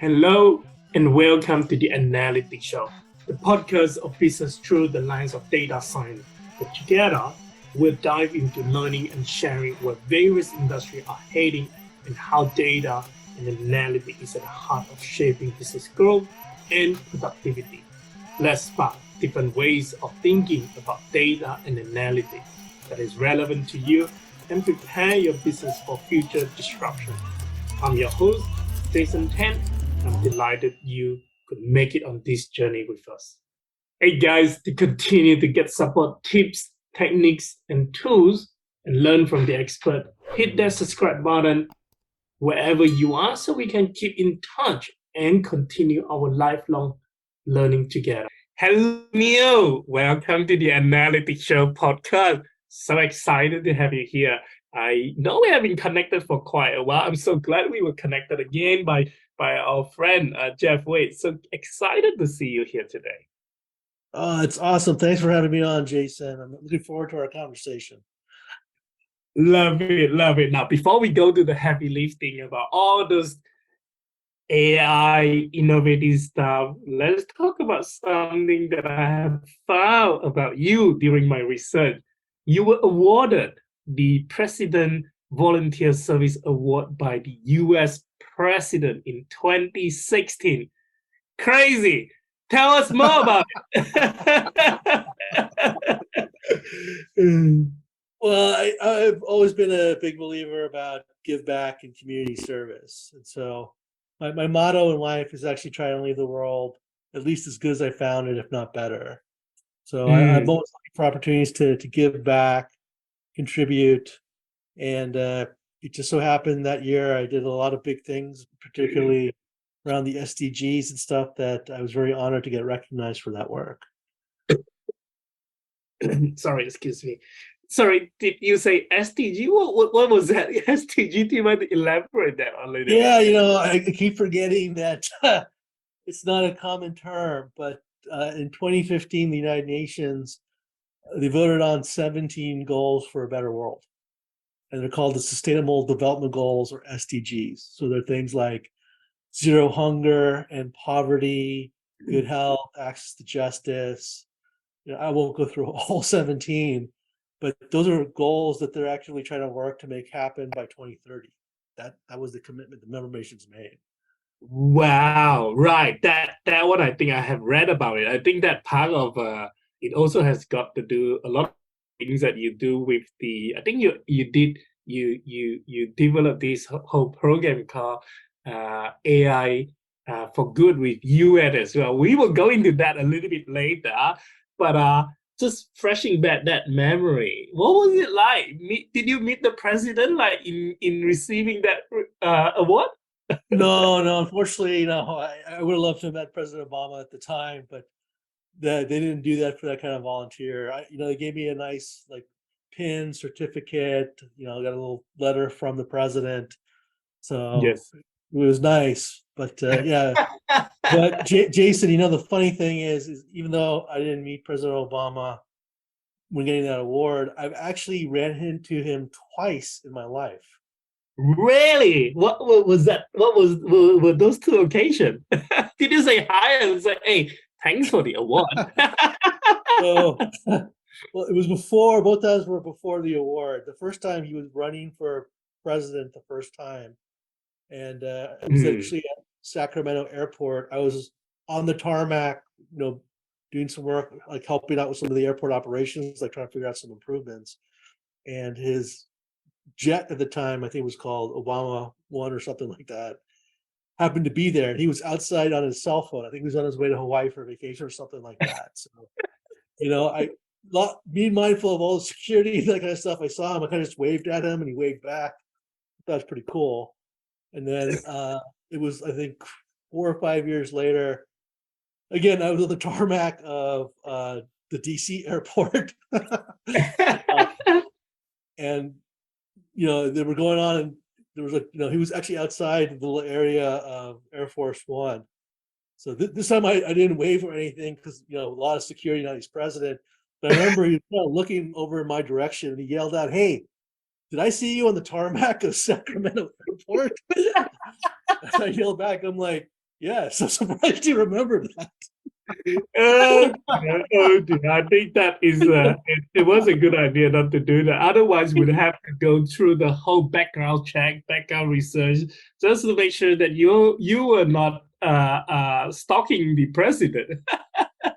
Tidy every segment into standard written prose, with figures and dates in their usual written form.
Hello and welcome to the Analytics Show, the podcast of business through the lens of data science. But together, we'll dive into learning and sharing where various industries are heading and how data and analytics is at the heart of shaping business growth and productivity. Let's spark different ways of thinking about data and analytics that is relevant to you and prepare your business for future disruption. I'm your host, Jason Tan. I'm delighted you could make it on this journey with us. Hey guys, to continue to get support tips, techniques, and tools and learn from the expert, hit that subscribe button wherever you are so we can keep in touch and continue our lifelong learning together. Hello, Neil. Welcome to the Analytics Show podcast. So excited to have you here. I know we have been connected for quite a while. I'm so glad we were connected again by our friend, Jeff Bezos. So excited to see you here today. Oh, it's awesome. Thanks for having me on, Jason. I'm looking forward to our conversation. Love it, love it. Now, before we go to the heavy lifting about all those AI innovative stuff, let's talk about something that I have found about you during my research. You were awarded the President Volunteer Service Award by the US President in 2016. Crazy. Tell us more about it. Well, I've always been a big believer about give back and community service. And so my motto in life is actually try to leave the world at least as good as I found it, if not better. So I'm always looking for opportunities to give back, contribute. And it just so happened that year I did a lot of big things, particularly around the SDGs and stuff, that I was very honored to get recognized for that work. Sorry, excuse me. Sorry, did you say SDG? What was that? SDG, do you mind to elaborate that a little bit? Yeah, I keep forgetting that it's not a common term, but in 2015, the United Nations, they voted on 17 goals for a better world. And they're called the Sustainable Development Goals, or SDGs. So they're things like zero hunger and poverty, good health, access to justice. I won't go through all 17, but those are goals that they're actually trying to work to make happen by 2030. That was the commitment the member nations made. Wow, right. That what I think I have read about it. I think that part of it also has got to do a lot of things that you do with the. I think you developed this whole program called AI for Good with UN as well. We will go into that a little bit later, but just freshing back that memory. What was it like? Did you meet the president like in receiving that award? No, unfortunately, no. I would have loved to have met President Obama at the time, but they didn't do that for that kind of volunteer. They gave me a nice pin certificate. I got a little letter from the president, so yes, it was nice. But yeah, but Jason, the funny thing is even though I didn't meet President Obama when getting that award, I've actually ran into him twice in my life. Really? What was that? Were those two occasions? Did you say hi and say, "Hey, thanks for the award"? Well, it was before. Both times were before the award. The first time he was running for president the first time, and it was actually at Sacramento Airport. I was on the tarmac, doing some work, like helping out with some of the airport operations, like trying to figure out some improvements. And his jet at the time, I think it was called Obama 1 or something like that, happened to be there. And he was outside on his cell phone. I think he was on his way to Hawaii for vacation or something like that. So, being mindful of all the security, that kind of stuff, I saw him. I kind of just waved at him and he waved back. That was pretty cool. And then it was, I think, 4 or 5 years later. Again, I was on the tarmac of the DC airport. And they were going on, and there was he was actually outside the little area of Air Force One. So this time I didn't wave or anything because a lot of security. Now he's president, but I remember he was looking over in my direction and he yelled out, "Hey, did I see you on the tarmac of Sacramento Airport?" I yelled back, I'm like, Yeah, so surprised you remembered that. Oh, dear, oh dear. I think that is it was a good idea not to do that. Otherwise, we'd have to go through the whole background check, background research, just to make sure that you were not stalking the president.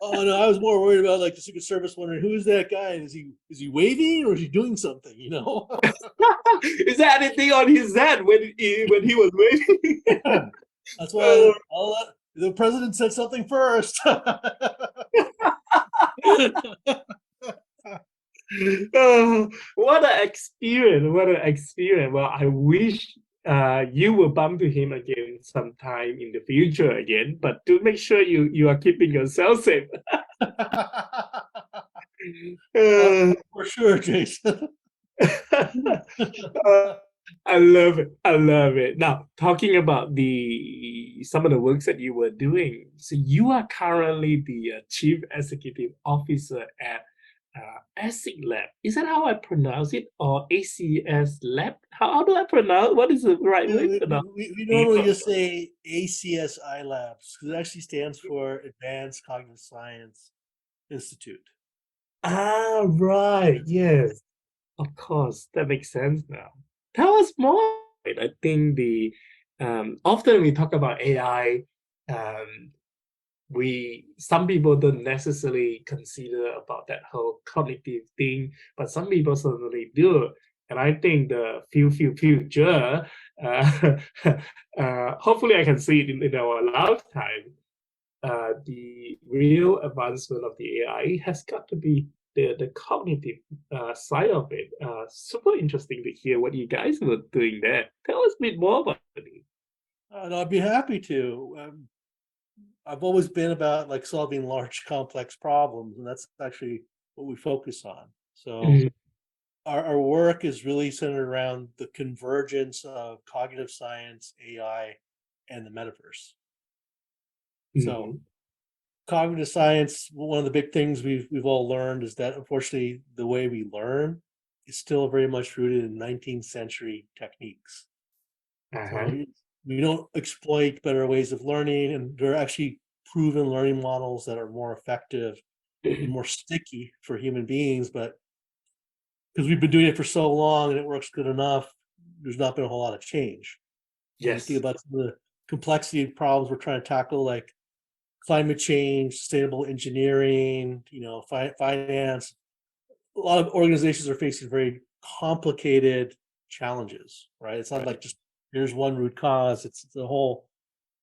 Oh no, I was more worried about like the Secret Service wondering who is that guy? And is he waving or is he doing something? You know? Is there anything on his head when he was waiting? That's why the president said something first. Oh, what an experience! What an experience! Well, I wish you will bump to him again sometime in the future again, but to make sure you are keeping yourself safe. For sure, Jason. I love it. I love it. Now, talking about some of the works that you were doing. So you are currently the Chief Executive Officer at ACSILabs. Is that how I pronounce it? Or ACSLab? How do I pronounce? What is the right way to pronounce? We normally just say ACSILabs because it actually stands for Advanced Cognitive Science Institute. Ah, right. Yes. Of course. That makes sense now. Tell us more. I think often we talk about AI, um, some people don't necessarily consider about that whole cognitive thing, but some people certainly do. And I think the future, hopefully I can see it in our lifetime. The real advancement of the AI has got to be the cognitive side of it. Super interesting to hear what you guys were doing there. Tell us a bit more about it. And I'd be happy to. I've always been about like solving large, complex problems, and that's actually what we focus on. So our work is really centered around the convergence of cognitive science, AI, and the metaverse. So cognitive science, one of the big things we've all learned is that unfortunately the way we learn is still very much rooted in 19th century techniques. So we don't exploit better ways of learning, and there are actually proven learning models that are more effective and more sticky for human beings, but because we've been doing it for so long and it works good enough, there's not been a whole lot of change. Yes. Think about some of the complexity of problems we're trying to tackle, like climate change, sustainable engineering, finance. A lot of organizations are facing very complicated challenges, right? It's not like just here's one root cause. It's the whole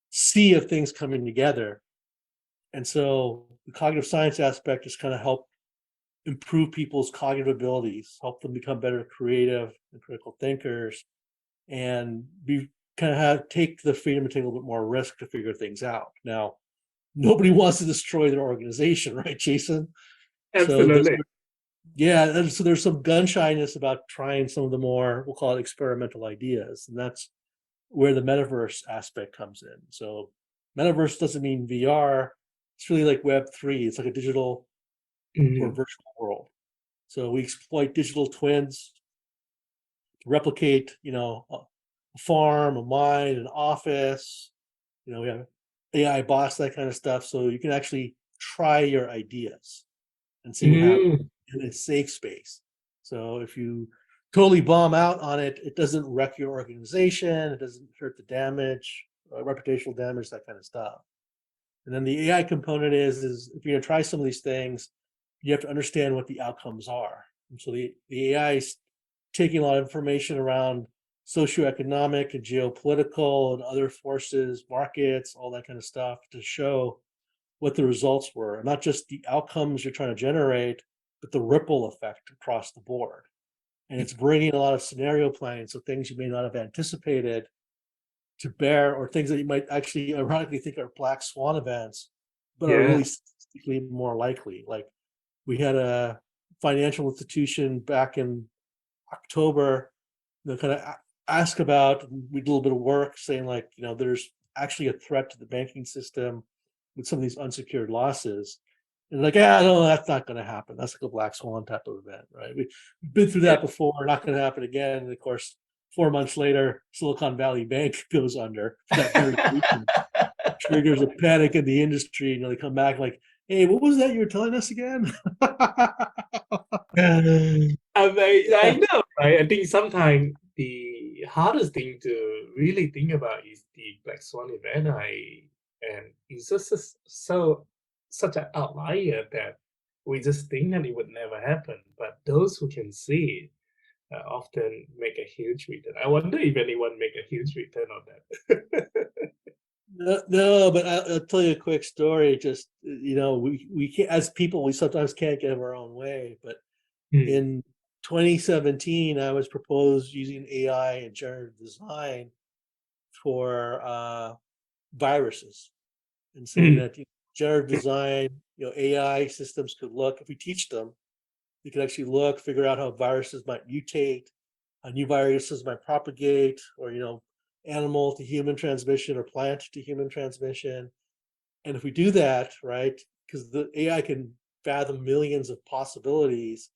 sea of things coming together. And so the cognitive science aspect is kind of help improve people's cognitive abilities, help them become better creative and critical thinkers, and be kind of take the freedom to take a little bit more risk to figure things out. Now, nobody wants to destroy their organization, right, Jason? Absolutely. So there's some gun shyness about trying some of the more, we'll call it experimental ideas. And that's where the metaverse aspect comes in. So metaverse doesn't mean VR. It's really like Web3. It's like a digital or virtual world. So we exploit digital twins to replicate, a farm, a mine, an office. We have AI bots, that kind of stuff. So you can actually try your ideas and see what happens in a safe space. So if you totally bomb out on it, it doesn't wreck your organization. It doesn't hurt the damage, reputational damage, that kind of stuff. And then the AI component is if you're going to try some of these things, you have to understand what the outcomes are. And so the AI is taking a lot of information around socioeconomic and geopolitical and other forces, markets, all that kind of stuff to show what the results were, not just the outcomes you're trying to generate, but the ripple effect across the board. And it's bringing a lot of scenario planning, so things you may not have anticipated to bear, or things that you might actually ironically think are black swan events, but are really statistically more likely. Like we had a financial institution back in October, kind of ask about, we did a little bit of work saying like, there's actually a threat to the banking system with some of these unsecured losses. And like, no, that's not going to happen. That's like a black swan type of event, right? We've been through that before. Not going to happen again. And of course, 4 months later, Silicon Valley Bank goes under for that very reason. triggers a panic in the industry. You know, they come back like, "Hey, what was that you were telling us again?" I know, right? I think sometimes the hardest thing to really think about is the black swan event. And it's just such an outlier that we just think that it would never happen. But those who can see it often make a huge return. I wonder if anyone make a huge return on that. No, no, but I'll tell you a quick story. Just you know, we can't, as people, we sometimes can't get our own way. But Hmm. in 2017, I was proposed using AI and generative design for viruses, and saying Hmm. that generative design, AI systems could look, if we teach them, they could actually look, figure out how viruses might mutate, how new viruses might propagate, or animal to human transmission or plant to human transmission. And if we do that, right, because the AI can fathom millions of possibilities,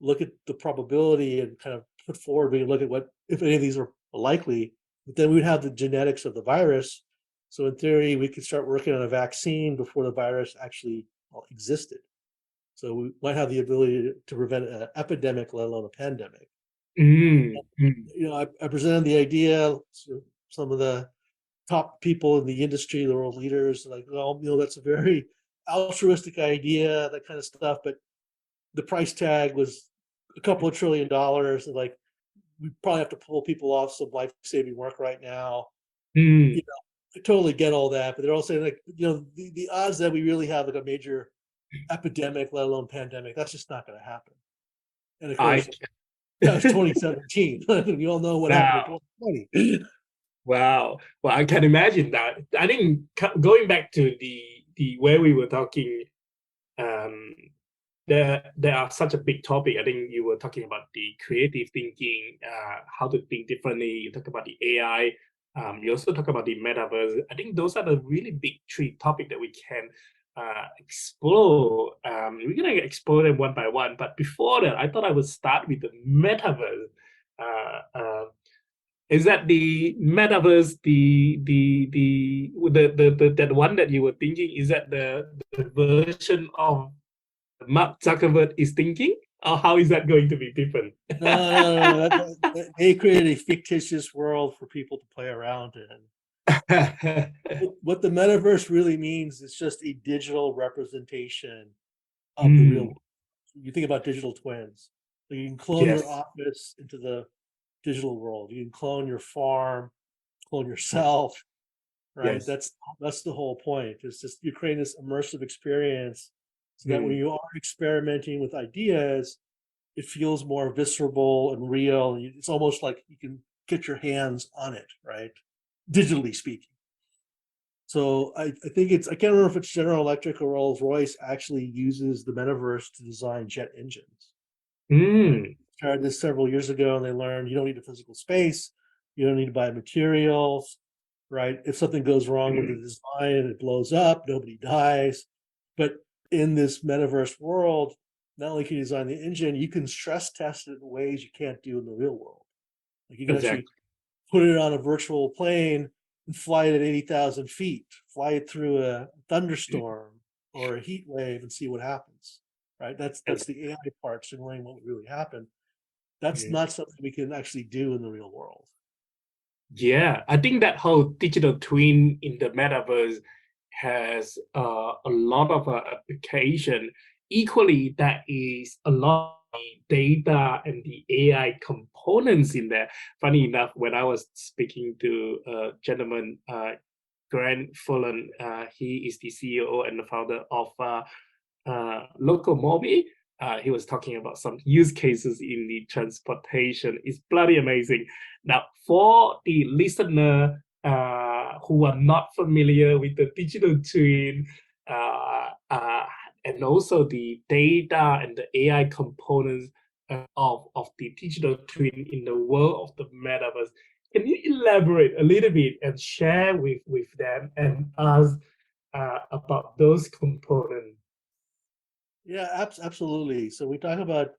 look at the probability and kind of put forward, we can look at what, if any of these are likely, but then we would have the genetics of the virus. So in theory, we could start working on a vaccine before the virus actually existed. So we might have the ability to prevent an epidemic, let alone a pandemic. Mm, mm. I presented the idea to some of the top people in the industry, the world leaders, like, well, that's a very altruistic idea, that kind of stuff. But the price tag was a couple of $1 trillion. And like, we probably have to pull people off some life-saving work right now. Mm. I totally get all that, but they're all saying like, the odds that we really have like a major epidemic, let alone pandemic, that's just not going to happen. And of I course, that was 2017. We all know what happened in Wow. 2020. Wow. Well, I can imagine that. I think going back to the where we were talking, um, there are such a big topic. I think you were talking about the creative thinking, how to think differently. You talk about the AI. You also talk about the metaverse. I think those are the really big three topics that we can explore. We're gonna explore them one by one. But before that, I thought I would start with the metaverse. Uh, uh, is that the metaverse, the that one that you were thinking? Is that the version of Mark Zuckerberg is thinking, or how is that going to be different? No, no, no. They created a fictitious world for people to play around in. What the metaverse really means is just a digital representation of the real Mm, world. You think about digital twins. So you can clone your yes, office into the digital world. You can clone your farm, clone yourself, right? yes. That's the whole point. It's just you're creating this immersive experience so that when Mm, you are experimenting with ideas, it feels more visceral and real. It's almost like you can get your hands on it, right? Digitally speaking. So I think I can't remember if it's General Electric or Rolls-Royce actually uses the metaverse to design jet engines. Right? mm, Started this several years ago and they learned you don't need a physical space, you don't need to buy materials, right? If something goes wrong with the mm. design and it blows up, nobody dies. But in this metaverse world, not only can you design the engine, you can stress test it in ways you can't do in the real world. Like you can actually Exactly. put it on a virtual plane and fly it at 80,000 feet, fly it through a thunderstorm or a heat wave and see what happens. Right? That's the AI part, simulating what would really happen. That's Mm. not something we can actually do in the real world. Yeah, I think that whole digital twin in the metaverse has a lot of application. Equally, that is a lot of data and the AI components in there. Funny enough, when I was speaking to a gentleman, Grant Fullen, he is the CEO and the founder of Local Mobi. He was talking about some use cases in the transportation. It's bloody amazing. Now, for the listener who are not familiar with the digital twin, uh, uh, and also the data and the AI components of the digital twin in the world of the metaverse, can you elaborate a little bit and share with them and us about those components? Yeah, absolutely. So we talk about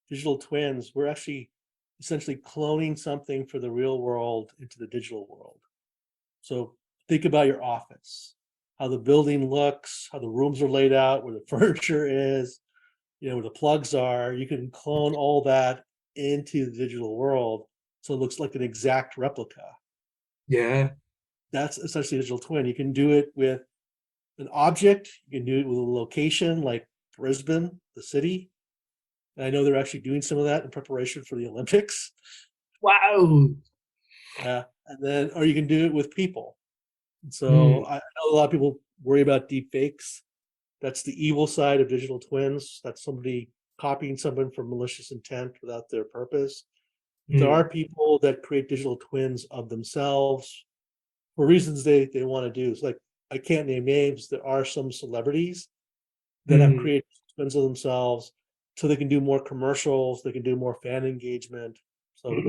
digital twins. We're actually essentially cloning something for the real world into the digital world. So think about your office. how the building looks, how the rooms are laid out, where the furniture is, where the plugs are. You can clone all that into the digital world, so it looks like an exact replica. Yeah. That's essentially a digital twin. You can do it with an object. You can do it with a location like Brisbane, the city. And I know they're actually doing some of that in preparation for the Olympics. Wow. And then, or you can do it with people. And so Mm. I know a lot of people worry about deep fakes. That's the evil side of digital twins. That's somebody copying someone for malicious intent without their purpose. There Mm. are people that create digital twins of themselves for reasons they want to do. It's like, I can't name names. There are some celebrities that have Mm. created twins of themselves so they can do more commercials, they can do more fan engagement. So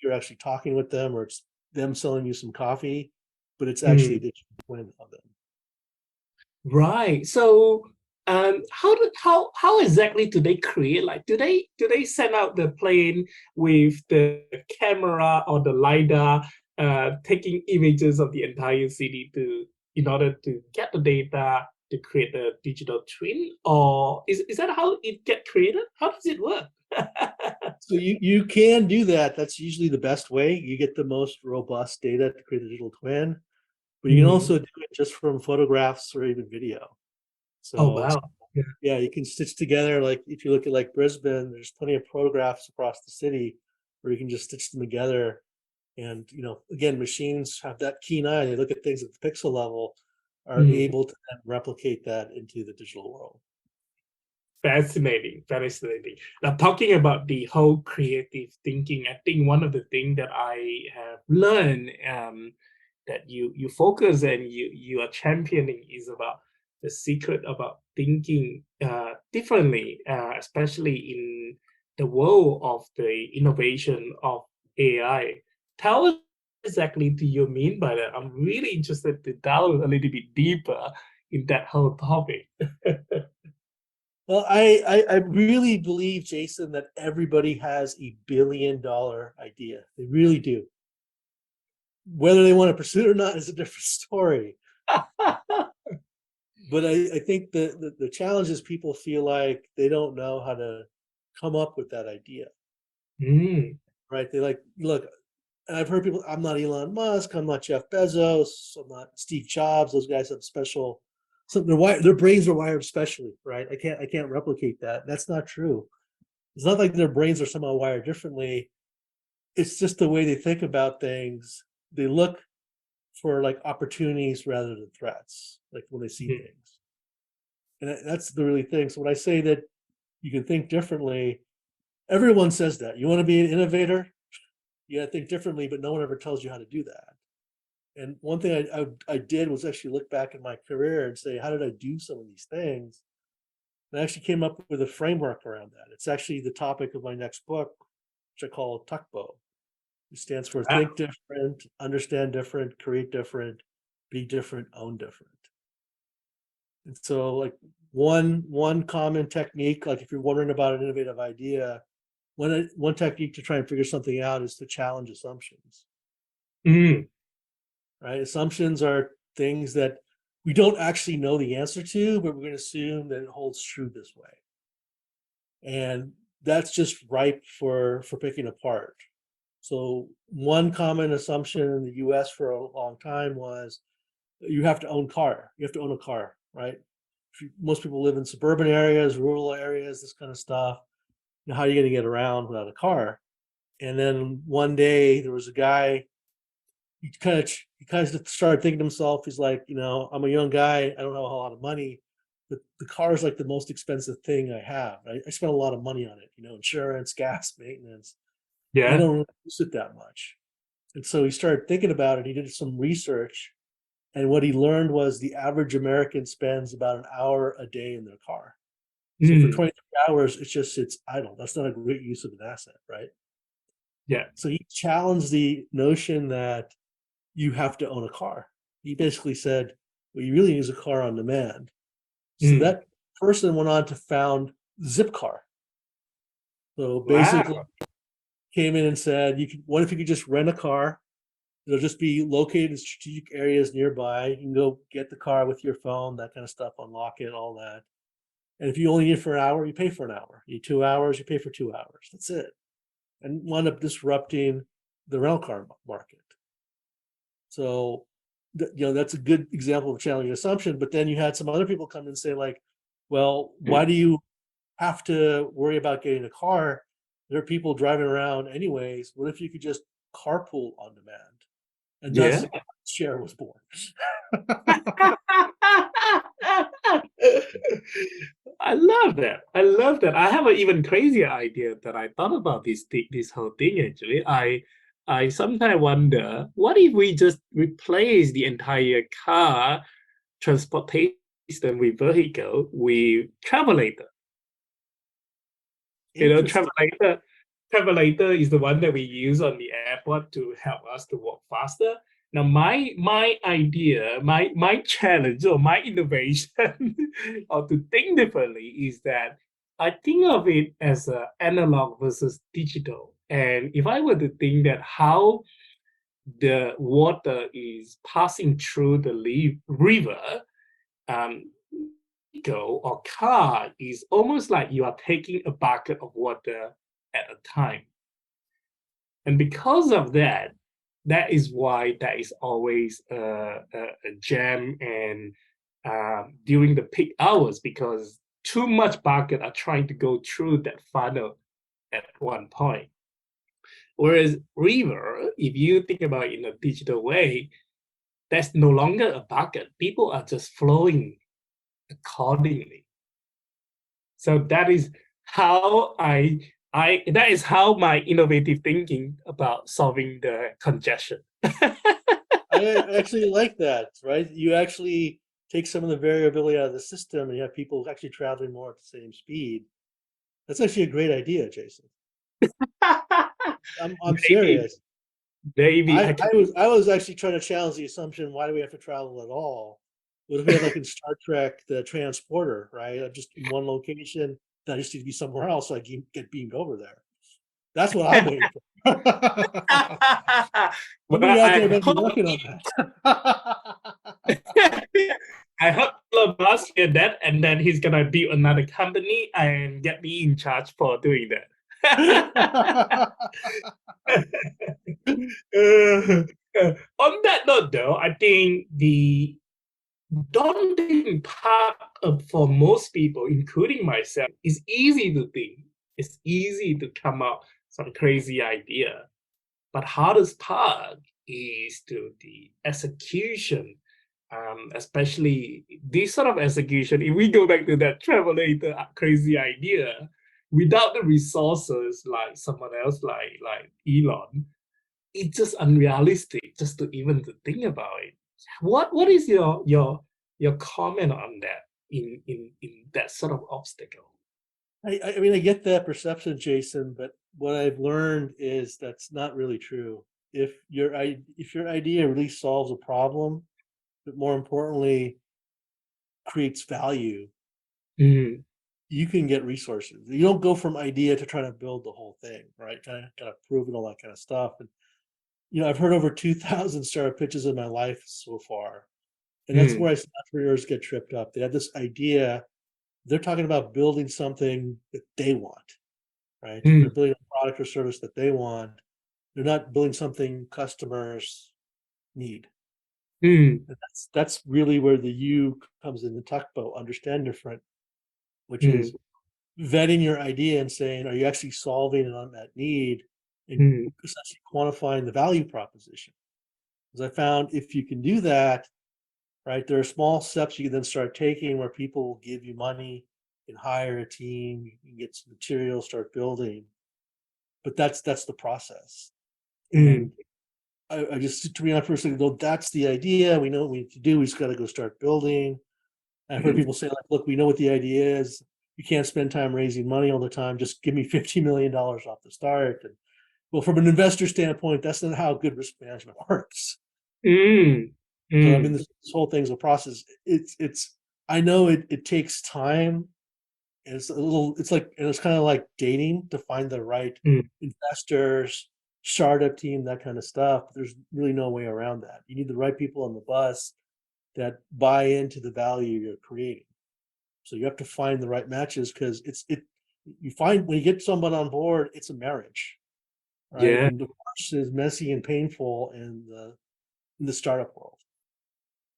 you're actually talking with them, or it's them selling you some coffee, but it's actually a Mm. digital twin of them. Right. So, how exactly do they create? Like, do they send out the plane with the camera or the lidar, taking images of the entire city in order to get the data to create the digital twin, or is that how it get created? How does it work? So you can do that. That's usually the best way. You get the most robust data to create a digital twin, but you can Mm. also do it just from photographs or even video. Oh So wow. Yeah. yeah, you can stitch together, like if you look at like Brisbane, there's plenty of photographs across the city where you can just stitch them together. And again, machines have that keen eye. They look at things at the pixel level, are Mm. able to then replicate that into the digital world. Fascinating, fascinating. Now, talking about the whole creative thinking, I think one of the things that I have learned, that you focus and you are championing, is about the secret about thinking differently, especially in the world of the innovation of AI. Tell us exactly do you mean by that? I'm really interested to delve a little bit deeper in that whole topic. Well, I really believe, Jason, that everybody has a $1 billion idea. They really do. Whether they want to pursue it or not is a different story. But I think the challenge is people feel like they don't know how to come up with that idea, Mm. right? They like, look, and I've heard people, I'm not Elon Musk, I'm not Jeff Bezos, I'm not Steve Jobs. Those guys have special, their brains are wired specially, right? I can't replicate that. That's not true. It's not like their brains are somehow wired differently. It's just the way they think about things. They look for like opportunities rather than threats, like when they see Mm. things. And that's the really thing. So when I say that you can think differently, everyone says that. You want to be an innovator? You got to think differently, but no one ever tells you how to do that. And one thing I did was actually look back in my career and say, how did I do some of these things? And I actually came up with a framework around that. It's actually the topic of my next book, which I call TUCBO. It stands for Wow. think different, understand different, create different, be different, own different. And so like one common technique, like if you're wondering about an innovative idea, one technique to try and figure something out is to challenge assumptions. Mm. Right? Assumptions are things that we don't actually know the answer to, but we're going to assume that it holds true this way. And that's just ripe for picking apart. So one common assumption in the US for a long time was you have to own car. You have to own a car, right? Most people live in suburban areas, rural areas, this kind of stuff. How are you going to get around without a car? And then one day there was a guy, he kind of started thinking to himself, he's like, I'm a young guy, I don't have a lot of money, but the car is like the most expensive thing I have. I spent a lot of money on it, insurance, gas, maintenance, and I Yeah. don't really use it that much. And so he started thinking about it. He did some research, and what he learned was the average American spends about an hour a day in their car. So for Mm. 23 hours, it just sits idle. That's not a great use of an asset, right? Yeah. So he challenged the notion that you have to own a car. He basically said, well, you really use a car on demand. So Mm. that person went on to found Zipcar. So basically Wow. came in and said, what if you could just rent a car It'll just be located in strategic areas nearby. You can go get the car with your phone, that kind of stuff, unlock it, all that. And if you only need it for an hour, you pay for an hour. You need 2 hours, you pay for 2 hours. That's it. And wind up disrupting the rental car market. So, that's a good example of challenging assumption. But then you had some other people come and say, like, well, why do you have to worry about getting a car? There are people driving around anyways. What if you could just carpool on demand? And thus, Yeah. share was born. I love that. I love that. I have an even crazier idea that I thought about this whole thing actually. I sometimes wonder, what if we just replace the entire car transportation with vehicle with travelator? Interesting. Travelator is the one that we use on the airport to help us to walk faster. Now, my idea, my challenge or my innovation, or to think differently, is that I think of it as a analog versus digital. And if I were to think that how the water is passing through the river, um, vehicle or car is almost like you are taking a bucket of water at a time. And because of that, that is why there is always a jam and during the peak hours, because too much bucket are trying to go through that funnel at one point. Whereas river, if you think about it in a digital way, that's no longer a bucket. People are just flowing accordingly. So that is how that is how my innovative thinking about solving the congestion. I actually like that, right? You actually take some of the variability out of the system and you have people actually traveling more at the same speed. That's actually a great idea, Jason. I'm maybe, serious. maybe I can. I was actually trying to challenge the assumption, why do we have to travel at all? What if we had, like in Star Trek, the transporter, right? I'm just in one location, that I just need to be somewhere else so I can get beamed over there. That's what I'm waiting for. Well, Somebody out there better be working on that. I hope Elon Musk hear that, and then he's gonna build another company and get me in charge for doing that. On that note, though, I think the daunting part for most people, including myself, is easy to think. It's easy to come up some crazy idea, but hardest part is to the execution. Especially this sort of execution. If we go back to that travelator crazy idea, without the resources like someone else, like Elon, it's just unrealistic just to even to think about it. What is your comment on that in that sort of obstacle? I mean, I get that perception, Jason, but what I've learned is that's not really true. If your idea really solves a problem, but more importantly, creates value, Mm, you can get resources. You don't go from idea to trying to build the whole thing, right? Kind of prove and all that kind of stuff. And I've heard over 2,000 startup pitches in my life so far, and that's mm, where I see entrepreneurs get tripped up. They have this idea, they're talking about building something that they want, right? They're mm, building a product or service that they want. They're not building something customers need. mm, And that's really where the U comes in the tugboat, understand different, which is mm, vetting your idea and saying, are you actually solving an unmet need and mm, essentially quantifying the value proposition? Because I found if you can do that, right, there are small steps you can then start taking where people will give you money, you can hire a team, you can get some materials, start building. But that's the process. And mm, I just, to be honest, for a second, though, that's the idea. We know what we need to do. We just got to go start building. I've heard mm, people say, like, look, we know what the idea is. You can't spend time raising money all the time. Just give me $50 million off the start. And well, from an investor standpoint, that's not how good risk management works. mm, So I mean, mm, this whole thing's a process. It's I know it takes time. And it's a little, it's like, and it's kind of like dating to find the right mm, investors, startup team, that kind of stuff. There's really no way around that. You need the right people on the bus that buy into the value you're creating. So you have to find the right matches, because you find when you get someone on board, it's a marriage, right? Yeah. And divorce is messy and painful in the startup world.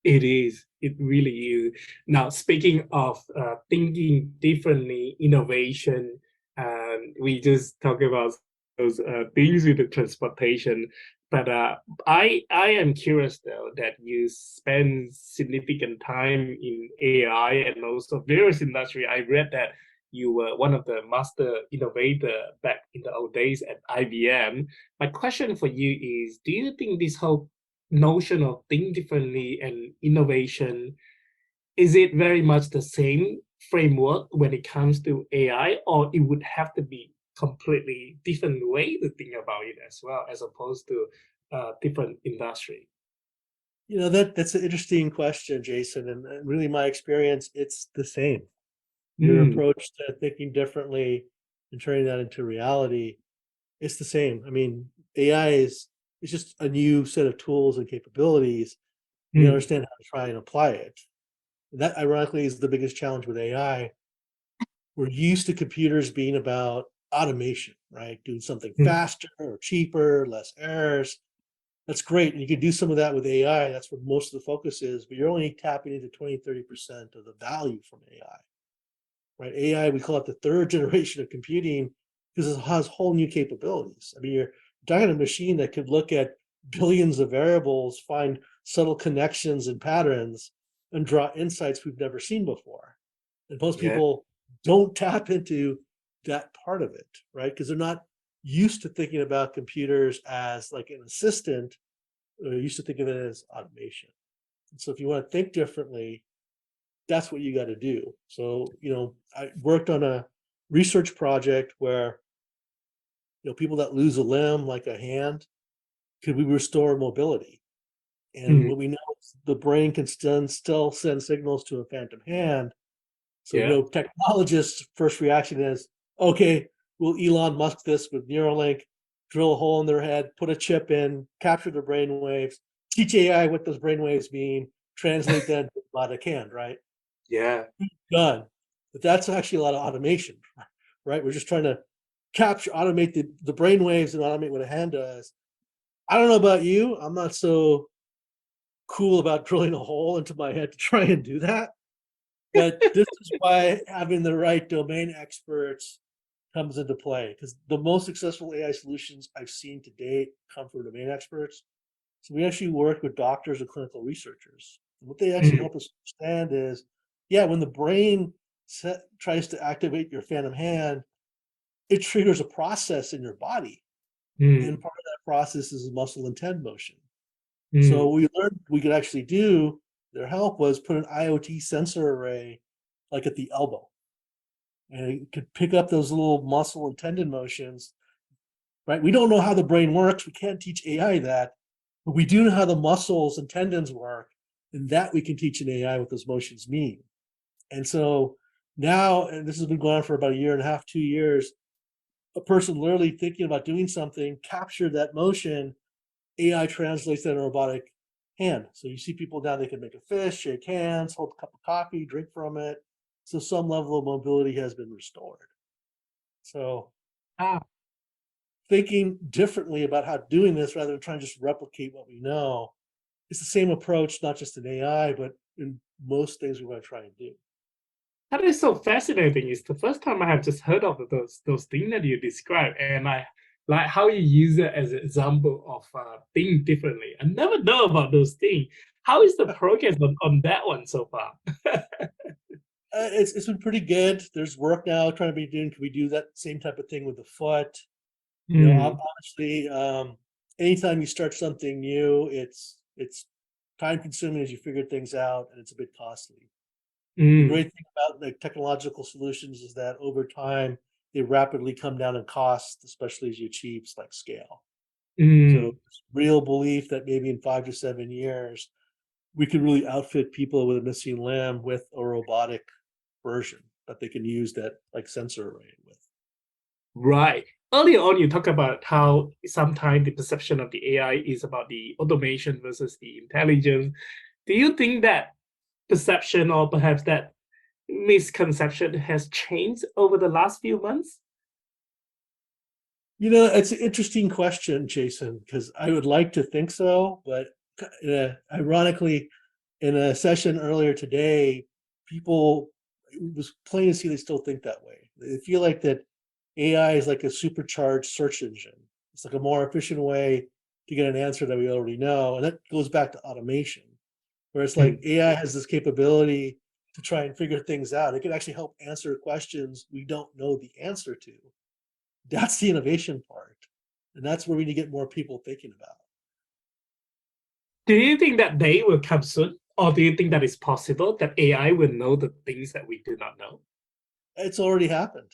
It is. It really is. Now, speaking of thinking differently, innovation, and we just talk about those things with the transportation. But I am curious though that you spend significant time in AI and also various industry. I read that you were one of the master innovator back in the old days at IBM. My question for you is: do you think this whole notion of think differently and innovation, is it very much the same framework when it comes to AI, or it would have to be completely different way to think about it as well, as opposed to different industry? That's an interesting question, Jason. And really, my experience, it's the same. Your Mm, approach to thinking differently and turning that into reality, it's the same. I mean, AI is it's just a new set of tools and capabilities. You mm, understand how to try and apply it. And that, ironically, is the biggest challenge with AI. We're used to computers being about automation, right? Doing something mm, faster or cheaper, less errors. That's great. And you can do some of that with AI. That's where most of the focus is, but you're only tapping into 20-30% of the value from AI, right? AI, we call it the third generation of computing because it has whole new capabilities. I mean, you're talking a machine that could look at billions of variables, find subtle connections and patterns, and draw insights we've never seen before. And most yeah. people don't tap into that part of it, right? Because they're not used to thinking about computers as like an assistant, or used to think of it as automation. And so if you want to think differently, that's what you got to do. So, I worked on a research project where, people that lose a limb, like a hand, could we restore mobility? And Mm, what we know is the brain can still send signals to a phantom hand. So, yeah. technologists' first reaction is, okay, we'll Elon Musk this with Neuralink, drill a hole in their head, put a chip in, capture their brain waves, teach AI what those brain waves mean, translate that to robotic hand, right? Yeah. Done. But that's actually a lot of automation, right? We're just trying to automate the brain waves and automate what a hand does. I don't know about you. I'm not so cool about drilling a hole into my head to try and do that. But this is why having the right domain experts comes into play, because the most successful AI solutions I've seen to date come from domain experts. So we actually work with doctors and clinical researchers. And what they actually Mm, help us understand is, yeah, when the brain tries to activate your phantom hand, it triggers a process in your body. And mm, part of that process is muscle and tend motion. So mm, we learned we could actually do, their help was put an IoT sensor array like at the elbow. And it could pick up those little muscle and tendon motions, right? We don't know how the brain works. We can't teach AI that, but we do know how the muscles and tendons work. And that we can teach an AI what those motions mean. And so now, and this has been going on for about a year and a half, 2 years, a person literally thinking about doing something, capture that motion, AI translates that in a robotic hand. So you see people now, they can make a fist, shake hands, hold a cup of coffee, drink from it. So some level of mobility has been restored. So ah, thinking differently about how doing this rather than trying to just replicate what we know, it's the same approach, not just in AI, but in most things we want to try and do. that is so fascinating. It's the first time I have just heard of those things that you described, and I like how you use it as an example of think differently. I never know about those things. How is the progress on that one so far? It's been pretty good. There's work now trying to be doing. Can we do that same type of thing with the foot? Mm, Obviously, anytime you start something new, it's time consuming as you figure things out, and it's a bit costly. The mm, great thing about the technological solutions is that over time they rapidly come down in cost, especially as you achieve like scale. So mm. there's real belief that maybe in 5 to 7 years we could really outfit people with a missing limb with a robotic version that they can use that like sensor array with. Right. earlier on, you talk about how sometimes the perception of the AI is about the automation versus the intelligence. Do you think that perception or perhaps that misconception has changed over the last few months? It's an interesting question, Jason, because I would like to think so, but ironically, in a session earlier today, people, it was plain to see they still think that way. They feel like that AI is like a supercharged search engine. It's like a more efficient way to get an answer that we already know. And that goes back to automation, where it's like Mm. AI has this capability to try and figure things out. It can actually help answer questions we don't know the answer to. That's the innovation part. And that's where we need to get more people thinking about. Do you think that day will come soon? Or do you think that it's possible that AI will know the things that we do not know? It's already happened.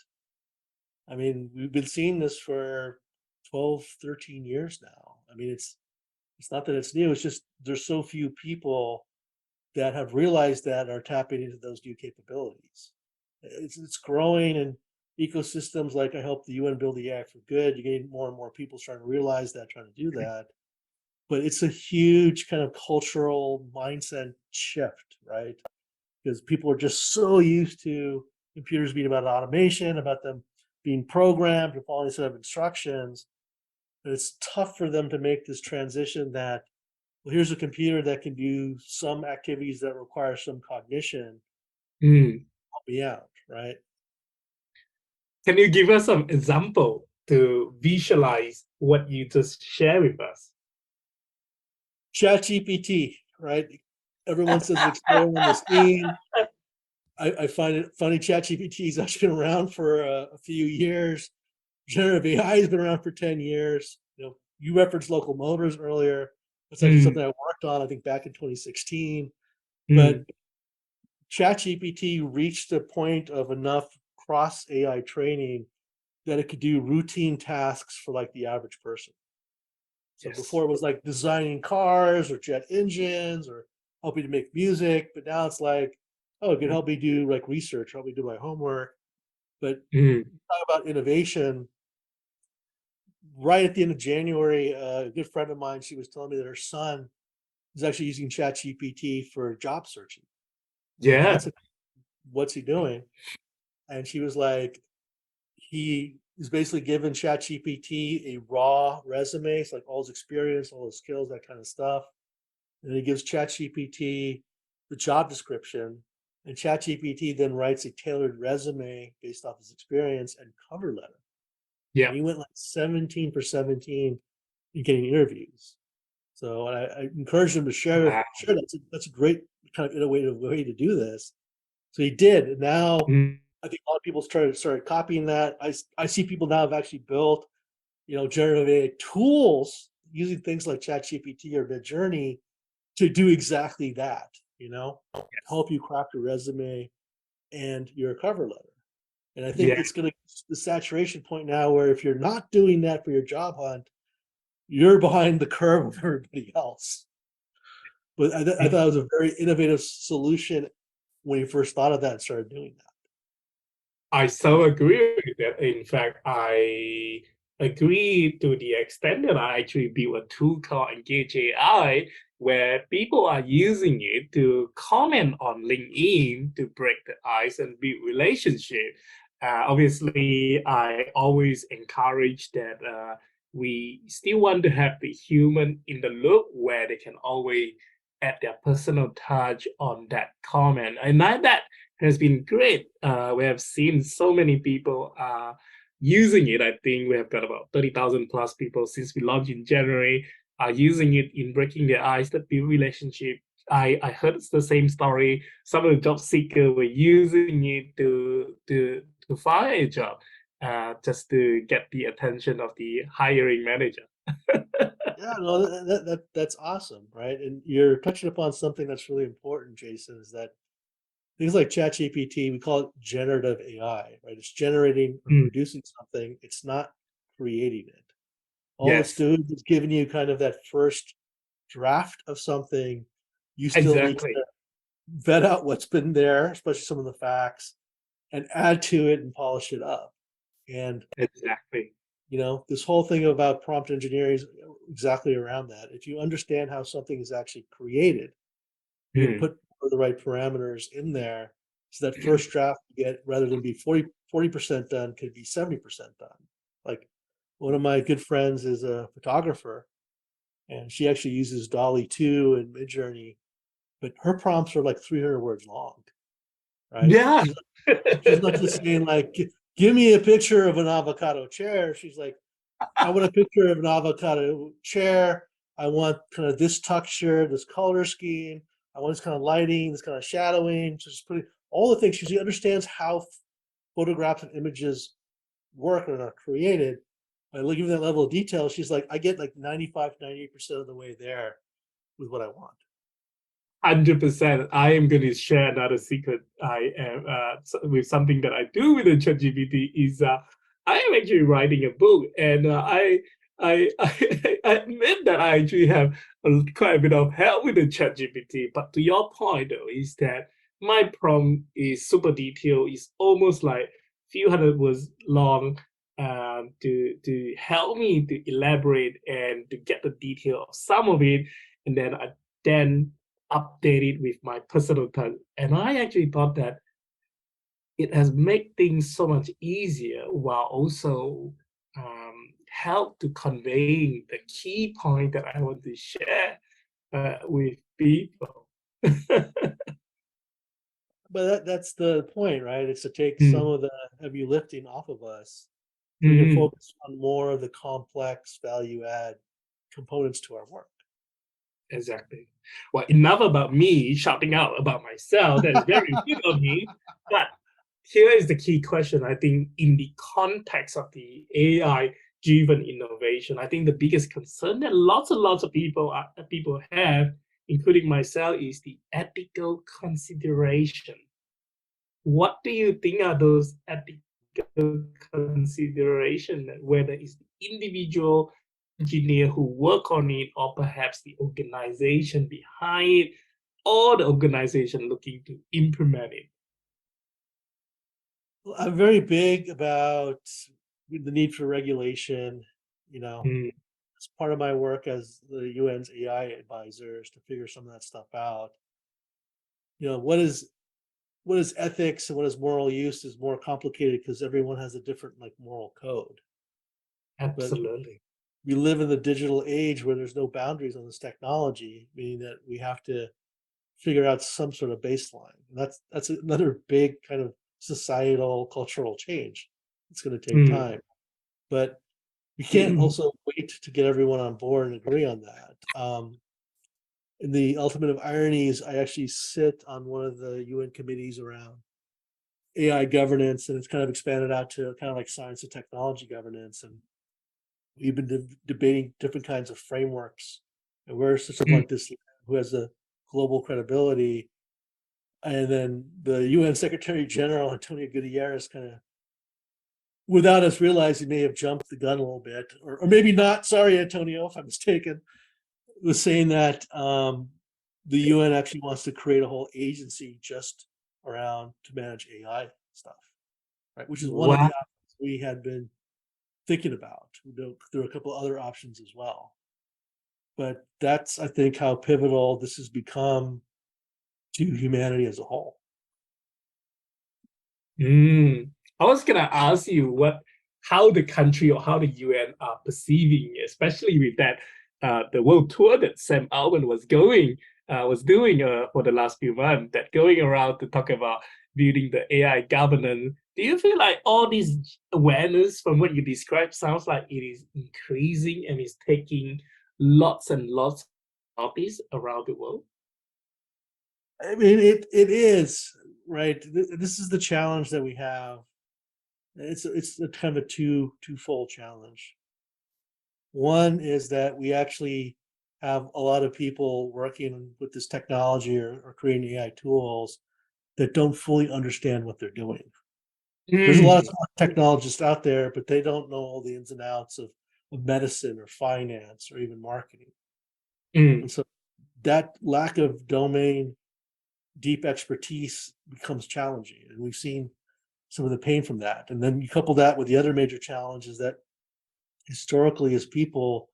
I mean, we've been seeing this for 12, 13 years now. I mean, it's not that it's new, it's just there's so few people that have realized that and are tapping into those new capabilities. It's growing in ecosystems like I helped the UN build the AI for good. You're getting more and more people trying to realize that, trying to do that. But it's a huge kind of cultural mindset shift, right? Because people are just so used to computers being about automation, about them being programmed and following a set of instructions, that it's tough for them to make this transition that, well, here's a computer that can do some activities that require some cognition, Mm. help me out, right? Can you give us some example to visualize what you just shared with us? ChatGPT, right? Everyone says it's exploding on the scene. I find it funny. ChatGPT's actually been around for a few years. Generative AI has been around for 10 years. You referenced local motors earlier. That's actually Mm. something I worked on, I think, back in 2016. But Mm. ChatGPT reached a point of enough cross AI training that it could do routine tasks for like the average person. So Yes. before it was like designing cars or jet engines or helping to make music, but now it's like, oh, it can help me do like research, help me do my homework. But Mm. talk about innovation. Right at the end of January, a good friend of mine, she was telling me that her son is actually using ChatGPT for job searching. And I Yeah. said, what's he doing? And she was like, he is basically given ChatGPT a raw resume, so like all his experience, all his skills, that kind of stuff. And he gives ChatGPT the job description, and ChatGPT then writes a tailored resume based off his experience and cover letter. And Yeah. he went like 17 for 17 in getting interviews. So I encouraged him to share Wow. that's a great kind of innovative way to do this. So he did, and now Mm. I think a lot of people started copying that. I see people now have actually built, generative AI tools using things like ChatGPT or Midjourney to do exactly that, Yes. help you craft your resume and your cover letter. And I think Yeah. it's going to the saturation point now where if you're not doing that for your job hunt, you're behind the curve of everybody else. But I thought it was a very innovative solution when you first thought of that and started doing that. I so agree with that. In fact, I agree to the extent that I actually built a tool called Engage AI, where people are using it to comment on LinkedIn to break the ice and build relationship. Obviously, I always encourage that we still want to have the human in the loop where they can always add their personal touch on that comment. And that has been great. We have seen so many people using it. I think we have got about 30,000 plus people since we launched in January are using it in breaking their ice, that build relationship. I heard the same story. Some of the job seekers were using it to find a job, just to get the attention of the hiring manager. Yeah, no, that's awesome, right? And you're touching upon something that's really important, Jason, is that things like ChatGPT, we call it generative AI, right? It's generating or Mm. producing something. It's not creating it. All it's Yes, doing is giving you kind of that first draft of something. You still need to exactly, vet out what's been there, especially some of the facts, and add to it and polish it up. And exactly. This whole thing about prompt engineering is exactly around that. If you understand how something is actually created, you can put the right parameters in there so that first draft you get, rather than be 40% done, could be 70% done. Like, one of my good friends is a photographer, and she actually uses Dolly 2 and Midjourney, but her prompts are like 300 words long, right? Yeah. She's not just saying like, give me a picture of an avocado chair. She's like, I want a picture of an avocado chair. I want kind of this texture, this color scheme. I want this kind of lighting, this kind of shadowing. So just putting all the things. She understands how photographs and images work and are created. By giving that level of detail, she's like, I get like 95, 98% of the way there with what I want. 100%. I am going to share another secret. I am with something that I do with the ChatGPT is I am actually writing a book, and I admit that I actually have quite a bit of help with the ChatGPT. But to your point, though, is that my prompt is super detailed. It's almost like few hundred words long. To help me to elaborate and to get the detail of some of it, and then update it with my personal touch. And I actually thought that it has made things so much easier, while also help to convey the key point that I want to share with people. But that's the point, right? It's to take some Mm, of the heavy lifting off of us so we can mm, focus on more of the complex value add components to our work. exactly. Well, enough about me shouting out about myself. That is very good of me. But here is the key question. I think in the context of the AI driven innovation, I think the biggest concern that lots and lots of people have, including myself, is the ethical consideration. What do you think are those ethical considerations? Whether it's the individual engineer who work on it, or perhaps the organization behind it, or the organization looking to implement it. I'm very big about the need for regulation. You know, Mm, it's part of my work as the UN's AI advisor is to figure some of that stuff out. What is ethics and what is moral use is more complicated because everyone has a different like moral code. But absolutely. we live in the digital age where there's no boundaries on this technology, meaning that we have to figure out some sort of baseline. And that's another big kind of societal cultural change. It's going to take Mm, time, but we can't mm, also wait to get everyone on board and agree on that. And the ultimate of irony is I actually sit on one of the UN committees around AI governance, and it's kind of expanded out to kind of like science and technology governance. And we've been debating different kinds of frameworks, and we're sort of mm. like this who has the global credibility. And then the UN Secretary General Antonio Guterres kind of, without us realizing, may have jumped the gun a little bit, or maybe not. Sorry, Antonio, if I'm mistaken. Was saying that the UN actually wants to create a whole agency just around to manage AI stuff, right? Which is one of the Wow. options we had been thinking about. There are a couple other options as well, but that's, I think, how pivotal this has become to humanity as a whole. Mm. I was gonna ask you how the country or how the UN are perceiving, especially with that the world tour that Sam Altman was doing for the last few months, that going around to talk about building the AI governance. Do you feel like all this awareness from what you described sounds like it is increasing and is taking lots and lots of this around the world? I mean, it is right. This is the challenge that we have. It's a kind of a twofold challenge. One is that we actually have a lot of people working with this technology or creating AI tools that don't fully understand what they're doing. There's a lot of Mm, smart technologists out there, but they don't know all the ins and outs of medicine or finance or even marketing. mm, And so that lack of domain deep expertise becomes challenging. And we've seen some of the pain from that. And then you couple that with the other major challenge is that historically as people,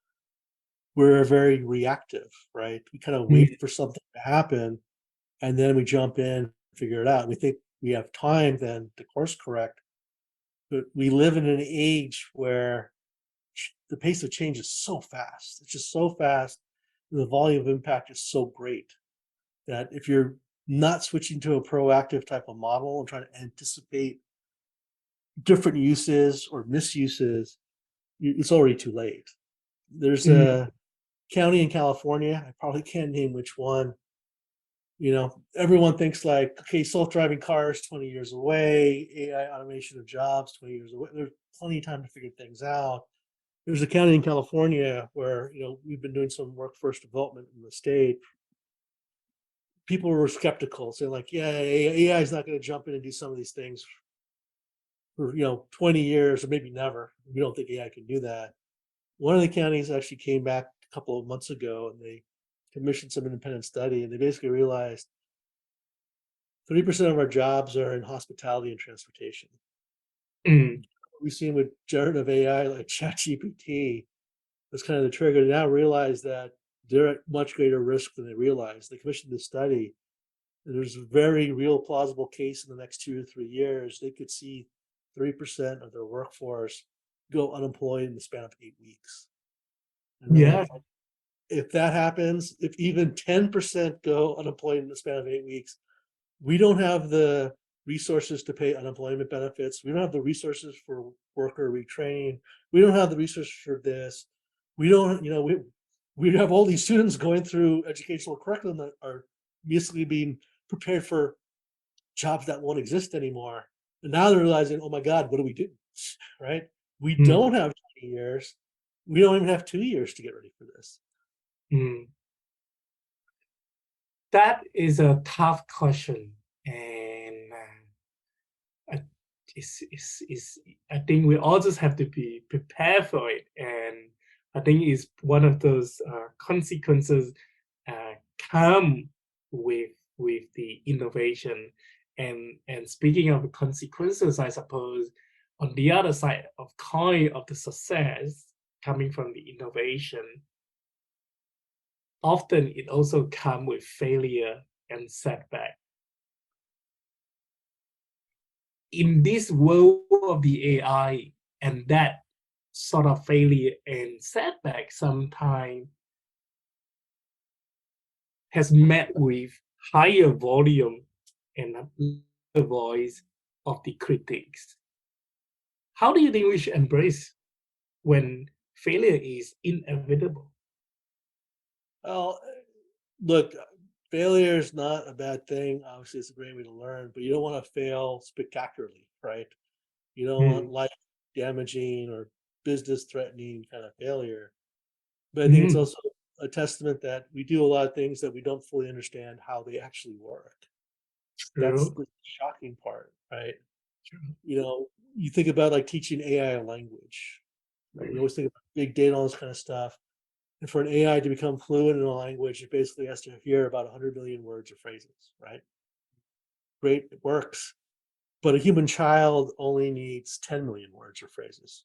we're very reactive, right? We kind of Mm, wait for something to happen and then we jump in, figure it out. We think we have time then to course correct, but we live in an age where the pace of change is so fast. It's just so fast. The volume of impact is so great that if you're not switching to a proactive type of model and trying to anticipate different uses or misuses, it's already too late. There's mm, a county in California, I probably can't name which one. Everyone thinks like, okay, self-driving cars 20 years away, AI automation of jobs 20 years away. There's plenty of time to figure things out. There's a county in California where, we've been doing some workforce development in the state. People were skeptical, saying like, yeah, AI is not going to jump in and do some of these things for, 20 years or maybe never. We don't think AI can do that. One of the counties actually came back a couple of months ago and they commissioned some independent study and they basically realized 30% of our jobs are in hospitality and transportation. mm. We've seen with generative AI like ChatGPT, that's kind of the trigger. They now realize that they're at much greater risk than they realize. They commissioned this study, and there's a very real plausible case in the next 2 to 3 years. They could see 3% of their workforce go unemployed in the span of 8 weeks. And they're Yeah. like, if that happens, if even 10% go unemployed in the span of 8 weeks, we don't have the resources to pay unemployment benefits. We don't have the resources for worker retraining. We don't have the resources for this. We don't, we have all these students going through educational curriculum that are basically being prepared for jobs that won't exist anymore. And now they're realizing, oh my God, what do we do? Right? We Mm, don't have 20 years. We don't even have 2 years to get ready for this. mm. That is a tough question, and I, I think we all just have to be prepared for it. And I think it's one of those consequences come with the innovation. And speaking of consequences, I suppose on the other side of coin of the success coming from the innovation, often it also comes with failure and setback. In this world of the AI, and that sort of failure and setback sometimes has met with higher volume and a voice of the critics. How do you think we should embrace when failure is inevitable? Well, look, failure is not a bad thing. Obviously, it's a great way to learn, but you don't want to fail spectacularly, right? You don't want Mm, life damaging or business threatening kind of failure. But I think it's mm, also a testament that we do a lot of things that we don't fully understand how they actually work. That's true, the shocking part, right? true. You think about like teaching AI a language, right? We always think about big data, all this kind of stuff. And for an AI to become fluent in a language, it basically has to hear about 100 million words or phrases, right? Great, it works. But a human child only needs 10 million words or phrases.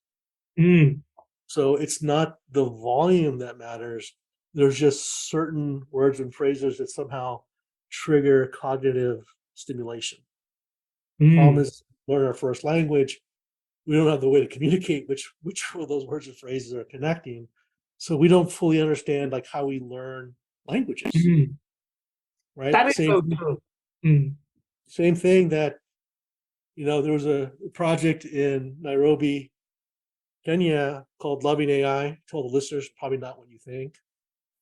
Mm, So it's not the volume that matters. There's just certain words and phrases that somehow trigger cognitive stimulation. The problem mm, is, learn our first language, we don't have the way to communicate which of those words and phrases are connecting. So we don't fully understand like how we learn languages, mm. right? That is so true. Mm, Same thing that there was a project in Nairobi, Kenya called Loving AI. I told the listeners probably not what you think,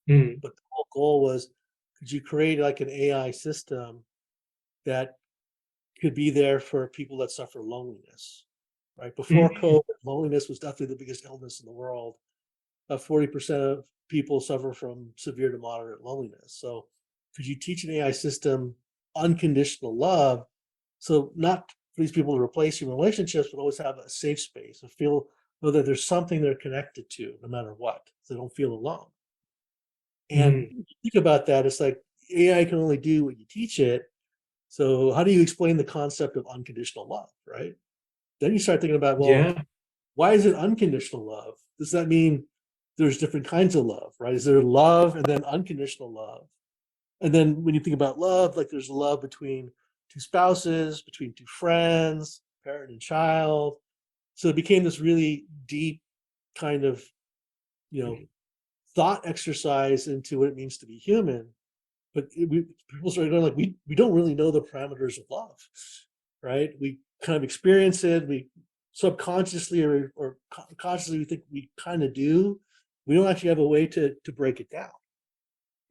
mm, but the whole goal was, could you create like an AI system that could be there for people that suffer loneliness, right? Before mm, COVID, loneliness was definitely the biggest illness in the world. About 40% of people suffer from severe to moderate loneliness. So could you teach an AI system unconditional love? So not for these people to replace human relationships, but always have a safe space and know that there's something they're connected to no matter what. So they don't feel alone. And mm. if you think about that, it's like AI can only do what you teach it. So how do you explain the concept of unconditional love, right? Then you start thinking about, well, Yeah. why is it unconditional love? Does that mean there's different kinds of love, right? Is there love and then unconditional love? And then when you think about love, like there's love between two spouses, between two friends, parent and child. So it became this really deep kind of, you know, thought exercise into what it means to be human. But people started going like, we don't really know the parameters of love, right? We kind of experience it. We subconsciously or consciously we think we kind of do. We don't actually have a way to break it down.